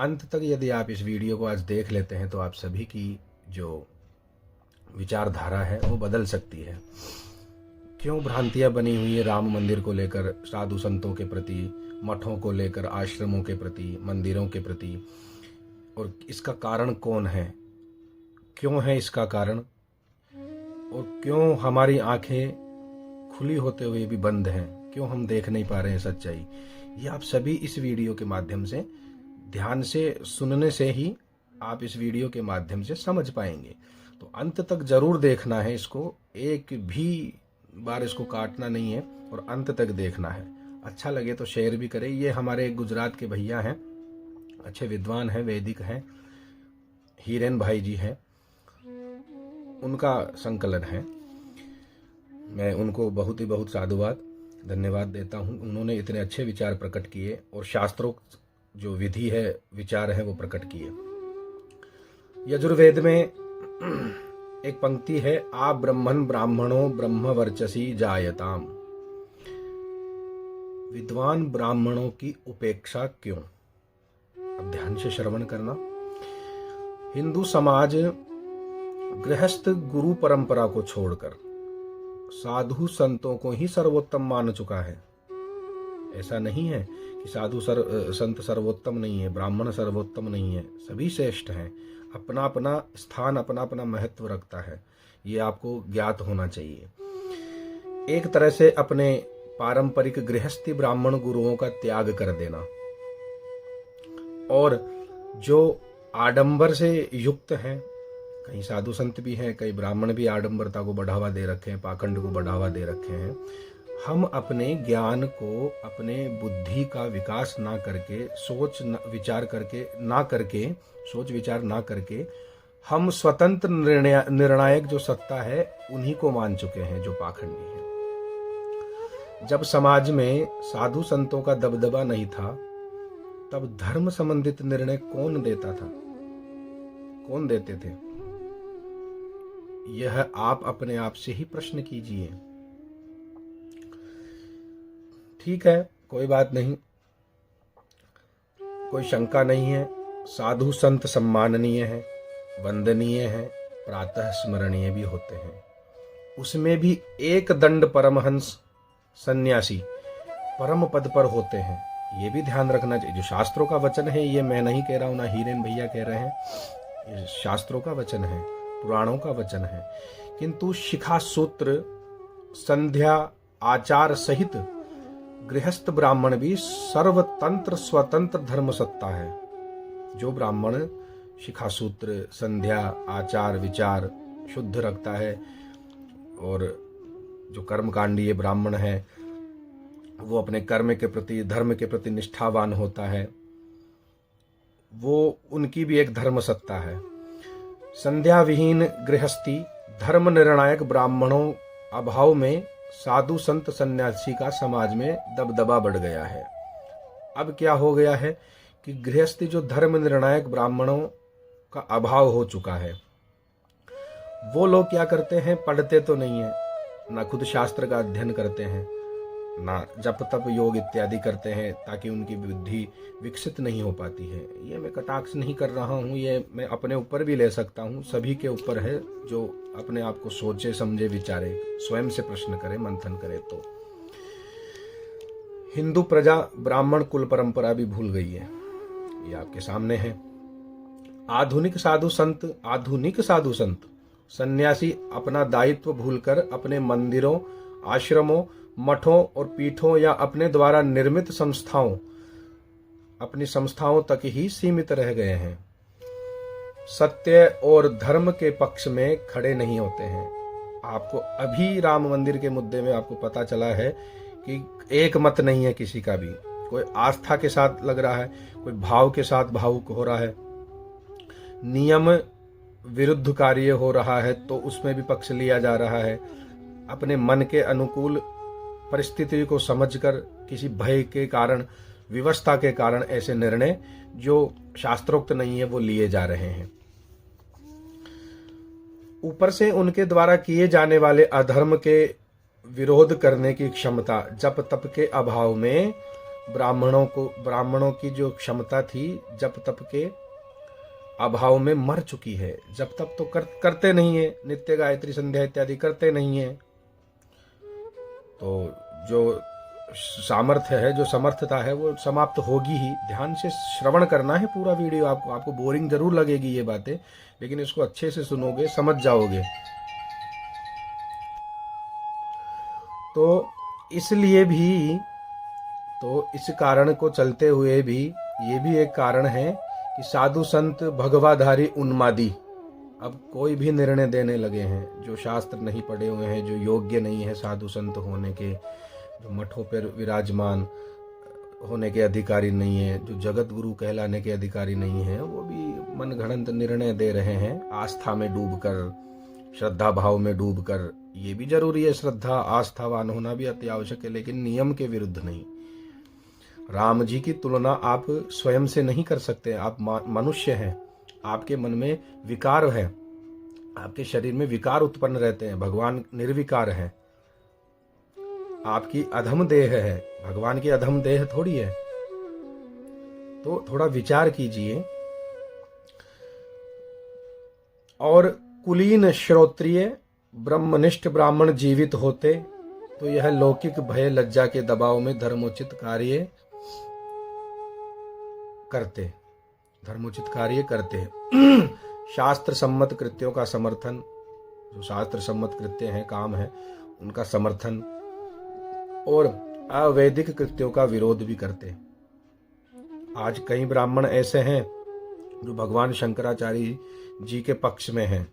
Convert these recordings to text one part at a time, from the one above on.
अंत तक यदि आप इस वीडियो को आज देख लेते हैं तो आप सभी की जो विचारधारा है वो बदल सकती है। क्यों भ्रांतियां बनी हुई है राम मंदिर को लेकर, साधु संतों के प्रति, मठों को लेकर, आश्रमों के प्रति, मंदिरों के प्रति, और इसका कारण कौन है, क्यों है इसका कारण, और क्यों हमारी आंखें खुली होते हुए भी बंद हैं, क्यों हम देख नहीं पा रहे हैं सच्चाई। ये आप सभी इस वीडियो के माध्यम से ध्यान से सुनने से ही आप इस वीडियो के माध्यम से समझ पाएंगे। तो अंत तक जरूर देखना है इसको, एक भी बार इसको काटना नहीं है और अंत तक देखना है। अच्छा लगे तो शेयर भी करें। ये हमारे गुजरात के भैया हैं, अच्छे विद्वान हैं, वैदिक हैं, हीरेन भाई जी हैं, उनका संकलन है। मैं उनको बहुत साधुवाद धन्यवाद देता हूँ। उन्होंने इतने अच्छे विचार प्रकट किए और शास्त्रोक्त जो विधि है, विचार है, वो प्रकट किए। यजुर्वेद में एक पंक्ति है, आ ब्रह्मन ब्राह्मणो ब्रह्म वर्चसी जायताम। विद्वान ब्राह्मणों की उपेक्षा क्यों? अब ध्यान से श्रवण करना। हिंदू समाज गृहस्थ गुरु परंपरा को छोड़कर साधु संतों को ही सर्वोत्तम मान चुका है। ऐसा नहीं है कि साधु संत सर्वोत्तम नहीं है, ब्राह्मण सर्वोत्तम नहीं है, सभी श्रेष्ठ हैं। अपना अपना स्थान, अपना अपना महत्व रखता है, ये आपको ज्ञात होना चाहिए। एक तरह से अपने पारंपरिक गृहस्थी ब्राह्मण गुरुओं का त्याग कर देना और जो आडंबर से युक्त हैं, कई साधु संत भी हैं, कई ब्राह्मण भी आडंबरता को बढ़ावा दे रखे हैं, पाखंड को बढ़ावा दे रखे हैं। हम अपने ज्ञान को, अपने बुद्धि का विकास ना करके, सोच विचार ना करके हम स्वतंत्र निर्णायक जो सत्ता है उन्हीं को मान चुके हैं, जो पाखंडी है। जब समाज में साधु संतों का दबदबा नहीं था, तब धर्म संबंधित निर्णय कौन देता था, कौन देते थे? यह आप अपने आप से ही प्रश्न कीजिए। ठीक है, कोई बात नहीं, कोई शंका नहीं है। साधु संत सम्माननीय है, वंदनीय है, प्रातः स्मरणीय भी होते हैं। उसमें भी एक दंड परमहंस सन्यासी परम पद पर होते हैं, ये भी ध्यान रखना चाहिए। जो शास्त्रों का वचन है, ये मैं नहीं कह रहा हूं, ना हीरेन भैया कह रहे हैं, ये शास्त्रों का वचन है, पुराणों का वचन है। किंतु शिखा सूत्र, संध्या, आचार सहित गृहस्थ ब्राह्मण भी सर्वतंत्र स्वतंत्र धर्म सत्ता है। जो ब्राह्मण शिखा सूत्र, संध्या, आचार विचार शुद्ध रखता है और जो कर्मकांडीय ब्राह्मण है वो अपने कर्म के प्रति, धर्म के प्रति निष्ठावान होता है, वो उनकी भी एक धर्म सत्ता है। संध्या विहीन गृहस्थी, धर्म निर्णायक ब्राह्मणों अभाव में साधु संत सन्यासी का समाज में दबदबा बढ़ गया है। अब क्या हो गया है कि गृहस्थी जो धर्म निर्णायक ब्राह्मणों का अभाव हो चुका है, वो लोग क्या करते हैं, पढ़ते तो नहीं है, ना खुद शास्त्र का अध्ययन करते हैं, ना जप तप योग इत्यादि करते हैं, ताकि उनकी बुद्धि विकसित नहीं हो पाती है। ये मैं कटाक्ष नहीं कर रहा हूँ, ये मैं अपने ऊपर भी ले सकता हूँ, सभी के ऊपर है जो अपने आप को सोचे समझे विचारे, स्वयं से प्रश्न करे, मंथन करे। तो हिंदू प्रजा ब्राह्मण कुल परंपरा भी भूल गई है, ये आपके सामने है। आधुनिक साधु संत सन्यासी अपना दायित्व भूलकर अपने मंदिरों, आश्रमों, मठों और पीठों या अपने द्वारा निर्मित अपनी संस्थाओं तक ही सीमित रह गए हैं। सत्य और धर्म के पक्ष में खड़े नहीं होते हैं। आपको अभी राम मंदिर के मुद्दे में आपको पता चला है कि एक मत नहीं है किसी का भी। कोई आस्था के साथ लग रहा है, कोई भाव के साथ भावुक हो रहा है, नियम विरुद्ध कार्य हो रहा है तो उसमें भी पक्ष लिया जा रहा है। अपने मन के अनुकूल परिस्थिति को समझकर, किसी भय के कारण, विवशता के कारण ऐसे निर्णय जो शास्त्रोक्त नहीं है वो लिए जा रहे हैं। ऊपर से उनके द्वारा किए जाने वाले अधर्म के विरोध करने की क्षमता जप तप के अभाव में ब्राह्मणों की जो क्षमता थी जप तप के अभाव में मर चुकी है। जप तप तो करते नहीं है, नित्य गायत्री संध्या इत्यादि करते नहीं है, तो जो सामर्थ्य है, जो समर्थता है, वो समाप्त होगी ही। ध्यान से श्रवण करना है पूरा वीडियो। आपको बोरिंग जरूर लगेगी ये बातें, लेकिन इसको अच्छे से सुनोगे, समझ जाओगे। तो इसलिए भी, तो इस कारण को चलते हुए भी ये भी एक कारण है कि साधु संत भगवाधारी उन्मादी अब कोई भी निर्णय देने लगे हैं। जो शास्त्र नहीं पढ़े हुए हैं, जो योग्य नहीं है साधु संत होने के, जो मठों पर विराजमान होने के अधिकारी नहीं है, जो जगत गुरु कहलाने के अधिकारी नहीं है, वो भी मनगढ़ंत निर्णय दे रहे हैं, आस्था में डूबकर, श्रद्धा भाव में डूबकर। ये भी जरूरी है, श्रद्धा आस्थावान होना भी अति आवश्यक है, लेकिन नियम के विरुद्ध नहीं। राम जी की तुलना आप स्वयं से नहीं कर सकते। आप मनुष्य हैं, आपके मन में विकार है, आपके शरीर में विकार उत्पन्न रहते हैं। भगवान निर्विकार है। आपकी अधम देह है, भगवान की अधम देह थोड़ी है। तो थोड़ा विचार कीजिए। और कुलीन श्रोत्रिय ब्रह्मनिष्ठ ब्राह्मण जीवित होते तो यह लौकिक भय लज्जा के दबाव में धर्मोचित कार्य करते शास्त्र सम्मत कृत्यों का समर्थन, जो शास्त्र सम्मत कृत्य हैं, काम है, उनका समर्थन और अवैदिक कृत्यों का विरोध भी करते। आज कई ब्राह्मण ऐसे हैं जो भगवान शंकराचार्य जी के पक्ष में हैं,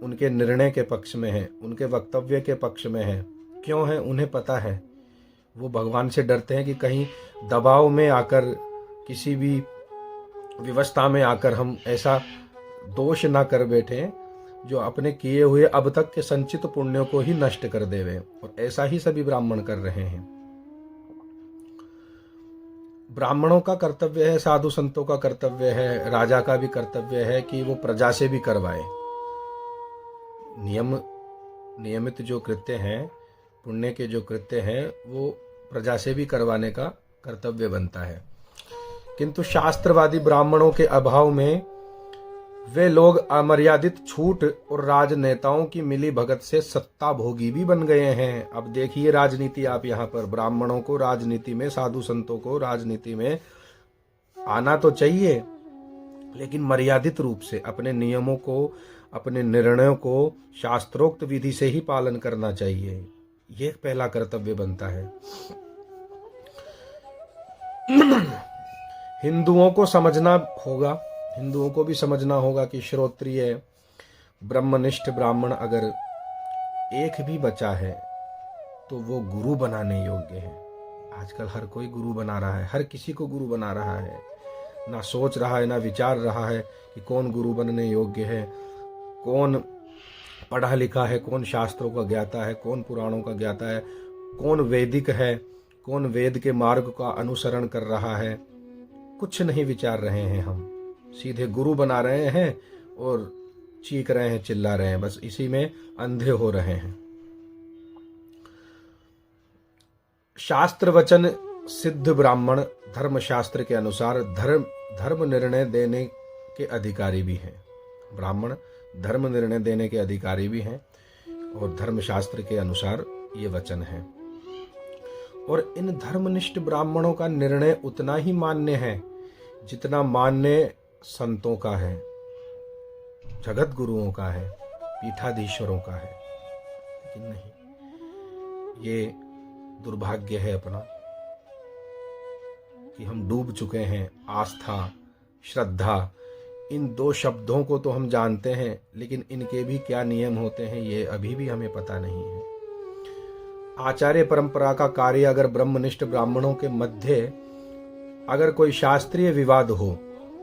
उनके निर्णय के पक्ष में हैं, उनके वक्तव्य के पक्ष में हैं। क्यों है? उन्हें पता है, वो भगवान से डरते हैं कि कहीं दबाव में आकर, किसी भी व्यवस्था में आकर हम ऐसा दोष ना कर बैठे जो अपने किए हुए अब तक के संचित पुण्यों को ही नष्ट कर देवे। और ऐसा ही सभी ब्राह्मण कर रहे हैं। ब्राह्मणों का कर्तव्य है, साधु संतों का कर्तव्य है, राजा का भी कर्तव्य है कि वो प्रजा से भी करवाए। नियमित जो कृत्य हैं, पुण्य के जो कृत्य हैं, वो प्रजा से भी करवाने का कर्तव्य बनता है। किंतु शास्त्रवादी ब्राह्मणों के अभाव में वे लोग अमर्यादित छूट और राजनेताओं की मिली भगत से सत्ता भोगी भी बन गए हैं। अब देखिए राजनीति, आप यहाँ पर ब्राह्मणों को राजनीति में, साधु संतों को राजनीति में आना तो चाहिए, लेकिन मर्यादित रूप से अपने नियमों को, अपने निर्णयों को शास्त्रोक्त विधि से ही पालन करना चाहिए। यह पहला कर्तव्य बनता है। हिंदुओं को समझना होगा, हिंदुओं को भी समझना होगा कि श्रोत्रिय ब्रह्मनिष्ठ ब्राह्मण अगर एक भी बचा है तो वो गुरु बनाने योग्य है। आजकल हर कोई गुरु बना रहा है, हर किसी को गुरु बना रहा है, ना सोच रहा है, ना विचार रहा है कि कौन गुरु बनने योग्य है, कौन पढ़ा लिखा है, कौन शास्त्रों का ज्ञाता है, कौन पुराणों का ज्ञाता है, कौन वैदिक है, कौन वेद के मार्ग का अनुसरण कर रहा है। कुछ नहीं विचार रहे हैं, हम सीधे गुरु बना रहे हैं और चीख रहे हैं, चिल्ला रहे हैं, बस इसी में अंधे हो रहे हैं। शास्त्र वचन सिद्ध ब्राह्मण धर्मशास्त्र के अनुसार धर्म निर्णय देने के अधिकारी भी हैं। ब्राह्मण धर्म निर्णय देने के अधिकारी भी हैं और धर्मशास्त्र के अनुसार ये वचन है। और इन धर्मनिष्ठ ब्राह्मणों का निर्णय उतना ही मान्य है जितना मान्य संतों का है, जगत गुरुओं का है, पीठाधीश्वरों का है। लेकिन नहीं, ये दुर्भाग्य है अपना कि हम डूब चुके हैं। आस्था, श्रद्धा, इन दो शब्दों को तो हम जानते हैं, लेकिन इनके भी क्या नियम होते हैं ये अभी भी हमें पता नहीं है। आचार्य परंपरा का कार्य अगर ब्रह्मनिष्ठ ब्राह्मणों के मध्य अगर कोई शास्त्रीय विवाद हो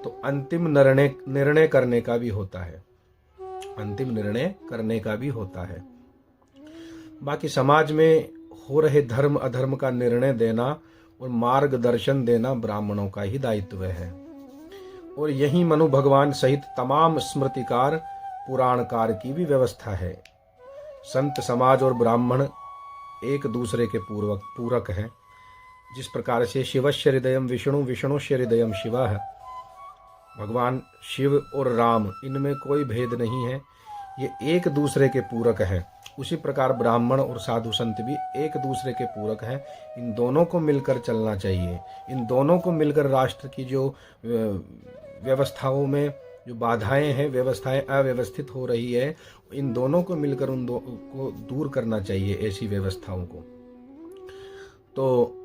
तो अंतिम निर्णय करने का भी होता है, अंतिम निर्णय करने का भी होता है। बाकी समाज में हो रहे धर्म अधर्म का निर्णय देना और मार्गदर्शन देना ब्राह्मणों का ही दायित्व है। और यही मनु भगवान सहित तमाम स्मृतिकार पुराणकार की भी व्यवस्था है। संत समाज और ब्राह्मण एक दूसरे के पूरक हैं। जिस प्रकार से शिवस्य हृदयम विष्णु, विष्णुस्य हृदयम शिवः, भगवान शिव और राम इनमें कोई भेद नहीं है, ये एक दूसरे के पूरक हैं। उसी प्रकार ब्राह्मण और साधु संत भी एक दूसरे के पूरक हैं। इन दोनों को मिलकर चलना चाहिए। इन दोनों को मिलकर राष्ट्र की जो व्यवस्थाओं में जो बाधाएं हैं, व्यवस्थाएं अव्यवस्थित हो रही है, इन दोनों को मिलकर उन दो को दूर करना चाहिए, ऐसी व्यवस्थाओं को। तो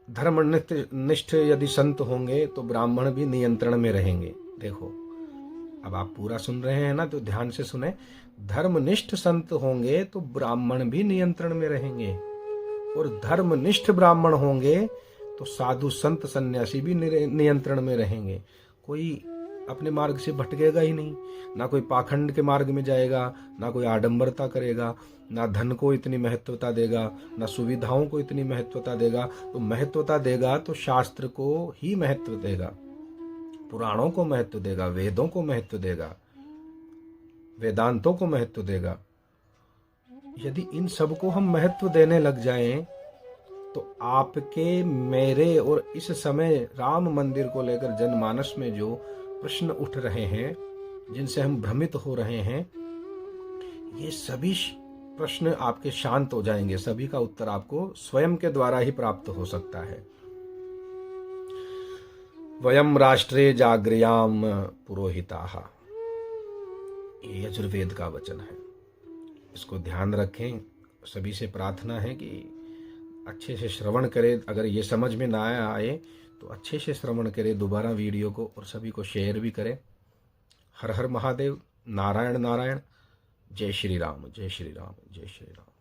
धर्मनिष्ठ यदि संत होंगे तो ब्राह्मण भी नियंत्रण में रहेंगे। देखो, अब आप पूरा सुन रहे हैं ना, तो ध्यान से सुने। धर्मनिष्ठ संत होंगे तो ब्राह्मण भी नियंत्रण में रहेंगे, और धर्मनिष्ठ ब्राह्मण होंगे तो साधु संत सन्यासी भी नियंत्रण में रहेंगे। कोई अपने मार्ग से भटकेगा ही नहीं, ना कोई पाखंड के मार्ग में जाएगा, ना कोई आडंबरता करेगा, ना धन को इतनी महत्वता देगा, ना सुविधाओं को इतनी महत्वता देगा। तो महत्वता देगा तो शास्त्र को ही महत्व देगा, पुराणों को महत्व देगा, वेदों को महत्व देगा, वेदांतों को महत्व देगा। यदि इन सब को हम महत्व देने लग जाएं तो आपके, मेरे और इस समय राम मंदिर को लेकर जनमानस में जो प्रश्न उठ रहे हैं, जिनसे हम भ्रमित हो रहे हैं, ये सभी प्रश्न आपके शांत हो जाएंगे। सभी का उत्तर आपको स्वयं के द्वारा ही प्राप्त हो सकता है। वयम राष्ट्रे जागृयाम पुरोहिताः, ये यजुर्वेद का वचन है। इसको ध्यान रखें। सभी से प्रार्थना है कि अच्छे से श्रवण करें। अगर ये समझ में ना आए तो अच्छे से श्रवण करें दोबारा वीडियो को, और सभी को शेयर भी करें। हर हर महादेव, नारायण नारायण, जय श्री राम, जय श्री राम, जय श्री राम।